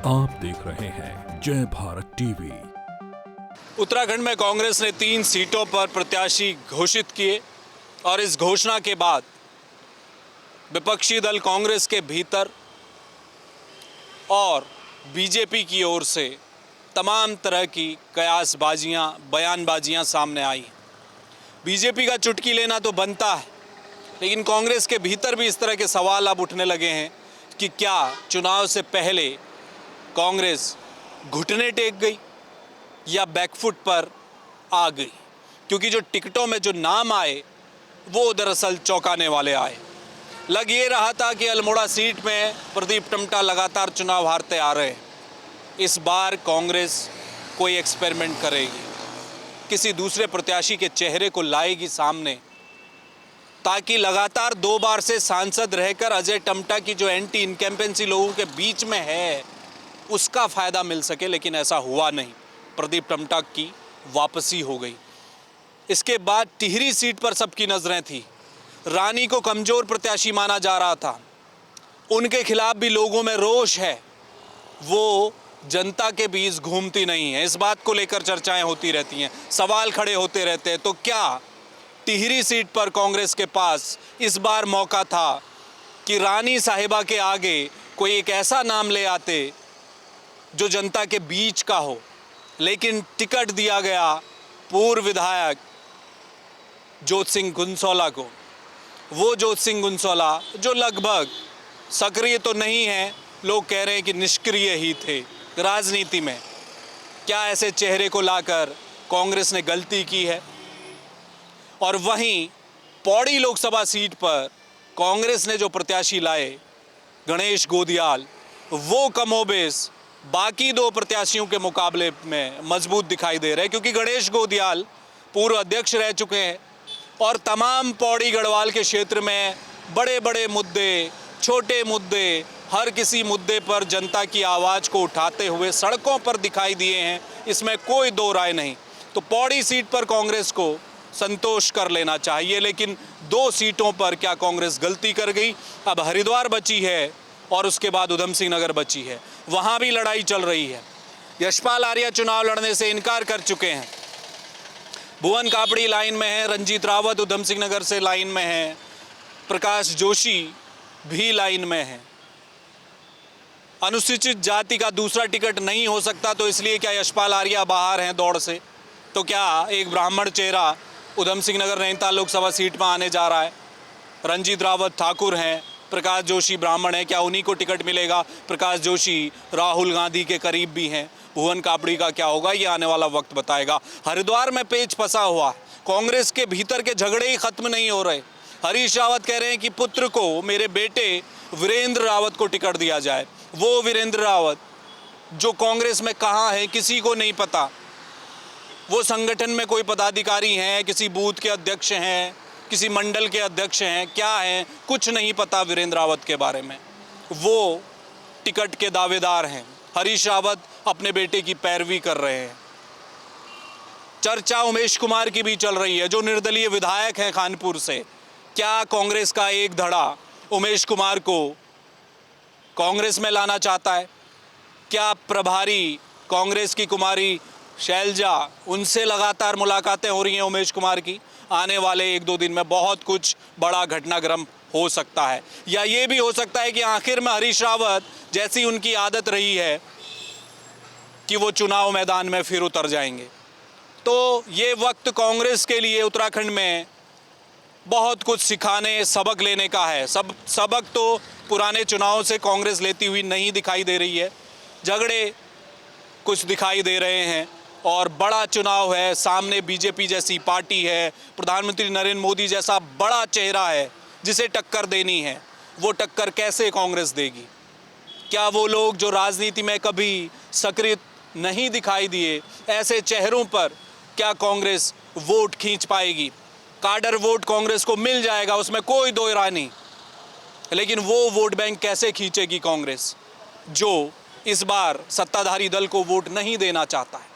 आप देख रहे हैं जय भारत टीवी। उत्तराखंड में कांग्रेस ने 3 सीटों पर प्रत्याशी घोषित किए और इस घोषणा के बाद विपक्षी दल कांग्रेस के भीतर और बीजेपी की ओर से तमाम तरह की कयासबाजियां, बयानबाजियां सामने आई। बीजेपी का चुटकी लेना तो बनता है, लेकिन कांग्रेस के भीतर भी इस तरह के सवाल अब उठने लगे हैं कि क्या चुनाव से पहले कांग्रेस घुटने टेक गई या बैकफुट पर आ गई, क्योंकि जो टिकटों में जो नाम आए वो दरअसल चौंकाने वाले आए। लग ये रहा था कि अल्मोड़ा सीट में प्रदीप टम्टा लगातार चुनाव हारते आ रहे हैं। इस बार कांग्रेस कोई एक्सपेरिमेंट करेगी, किसी दूसरे प्रत्याशी के चेहरे को लाएगी सामने, ताकि लगातार 2 बार से सांसद रहकर अजय टम्टा की जो एंटी इनकम्पेंसी लोगों के बीच में है उसका फ़ायदा मिल सके। लेकिन ऐसा हुआ नहीं, प्रदीप टम्टा की वापसी हो गई। इसके बाद टिहरी सीट पर सबकी नज़रें थी। रानी को कमज़ोर प्रत्याशी माना जा रहा था, उनके खिलाफ भी लोगों में रोष है, वो जनता के बीच घूमती नहीं है। इस बात को लेकर चर्चाएं होती रहती हैं, सवाल खड़े होते रहते हैं। तो क्या टिहरी सीट पर कांग्रेस के पास इस बार मौका था कि रानी साहिबा के आगे कोई एक ऐसा नाम ले आते जो जनता के बीच का हो? लेकिन टिकट दिया गया पूर्व विधायक जोत सिंह गुनसोला को। वो जोत सिंह गुनसोला जो लगभग सक्रिय तो नहीं है, लोग कह रहे हैं कि निष्क्रिय ही थे राजनीति में। क्या ऐसे चेहरे को लाकर कांग्रेस ने गलती की है? और वहीं पौड़ी लोकसभा सीट पर कांग्रेस ने जो प्रत्याशी लाए गणेश गोदियाल, वो कमोबेश बाकी 2 प्रत्याशियों के मुकाबले में मजबूत दिखाई दे रहे हैं, क्योंकि गणेश गोदियाल पूर्व अध्यक्ष रह चुके हैं और तमाम पौड़ी गढ़वाल के क्षेत्र में बड़े बड़े मुद्दे, छोटे मुद्दे, हर किसी मुद्दे पर जनता की आवाज़ को उठाते हुए सड़कों पर दिखाई दिए हैं, इसमें कोई 2 राय नहीं। तो पौड़ी सीट पर कांग्रेस को संतोष कर लेना चाहिए, लेकिन 2 सीटों पर क्या कांग्रेस गलती कर गई? अब हरिद्वार बची है और उसके बाद उधम सिंह नगर बची है, वहाँ भी लड़ाई चल रही है। यशपाल आर्या चुनाव लड़ने से इनकार कर चुके हैं। भुवन कापड़ी लाइन में है, रंजीत रावत उधम सिंह नगर से लाइन में है, प्रकाश जोशी भी लाइन में है। अनुसूचित जाति का दूसरा टिकट नहीं हो सकता, तो इसलिए क्या यशपाल आर्या बाहर हैं दौड़ से? तो क्या एक ब्राह्मण चेहरा उधम सिंह नगर नैनीताल लोकसभा सीट में आने जा रहा है? रंजीत रावत ठाकुर हैं, प्रकाश जोशी ब्राह्मण है, क्या उन्हीं को टिकट मिलेगा? प्रकाश जोशी राहुल गांधी के करीब भी हैं। भुवन कापड़ी का क्या होगा, ये आने वाला वक्त बताएगा। हरिद्वार में पेच फंसा हुआ, कांग्रेस के भीतर के झगड़े ही खत्म नहीं हो रहे। हरीश रावत कह रहे हैं कि पुत्र को, मेरे बेटे वीरेंद्र रावत को टिकट दिया जाए। वो वीरेंद्र रावत जो कांग्रेस में कहाँ है किसी को नहीं पता। वो संगठन में कोई पदाधिकारी हैं, किसी बूथ के अध्यक्ष हैं, किसी मंडल के अध्यक्ष हैं, क्या हैं, कुछ नहीं पता वीरेंद्र रावत के बारे में। वो टिकट के दावेदार हैं। हरीश रावत अपने बेटे की पैरवी कर रहे हैं। चर्चा उमेश कुमार की भी चल रही है, जो निर्दलीय विधायक हैं खानपुर से। क्या कांग्रेस का एक धड़ा उमेश कुमार को कांग्रेस में लाना चाहता है? क्या प्रभारी कांग्रेस की कुमारी शैलजा, उनसे लगातार मुलाकातें हो रही हैं उमेश कुमार की? आने वाले 1-2 दिन में बहुत कुछ बड़ा घटनाक्रम हो सकता है। या ये भी हो सकता है कि आखिर में हरीश रावत, जैसी उनकी आदत रही है, कि वो चुनाव मैदान में फिर उतर जाएंगे। तो ये वक्त कांग्रेस के लिए उत्तराखंड में बहुत कुछ सिखाने, सबक लेने का है। सबक तो पुराने चुनाव से कांग्रेस लेती हुई नहीं दिखाई दे रही है। झगड़े कुछ दिखाई दे रहे हैं और बड़ा चुनाव है, सामने बीजेपी जैसी पार्टी है, प्रधानमंत्री नरेंद्र मोदी जैसा बड़ा चेहरा है जिसे टक्कर देनी है। वो टक्कर कैसे कांग्रेस देगी? क्या वो लोग जो राजनीति में कभी सक्रिय नहीं दिखाई दिए, ऐसे चेहरों पर क्या कांग्रेस वोट खींच पाएगी? काडर वोट कांग्रेस को मिल जाएगा, उसमें कोई 2 राय नहीं, लेकिन वो वोट बैंक कैसे खींचेगी कांग्रेस, जो इस बार सत्ताधारी दल को वोट नहीं देना चाहता है?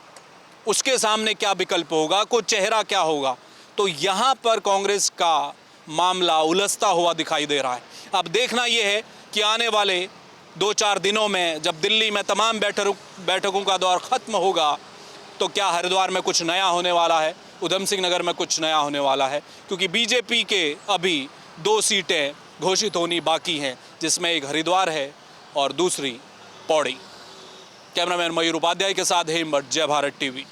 उसके सामने क्या विकल्प होगा, कोई चेहरा क्या होगा? तो यहाँ पर कांग्रेस का मामला उलझता हुआ दिखाई दे रहा है। अब देखना यह है कि आने वाले 2-4 दिनों में जब दिल्ली में तमाम बैठकों का दौर ख़त्म होगा तो क्या हरिद्वार में कुछ नया होने वाला है, उधम सिंह नगर में कुछ नया होने वाला है, क्योंकि बीजेपी के अभी 2 सीटें घोषित होनी बाकी हैं, जिसमें एक हरिद्वार है और दूसरी पौड़ी। कैमरामैन मयूर उपाध्याय के साथ हेमभट्ट, जय भारत टीवी।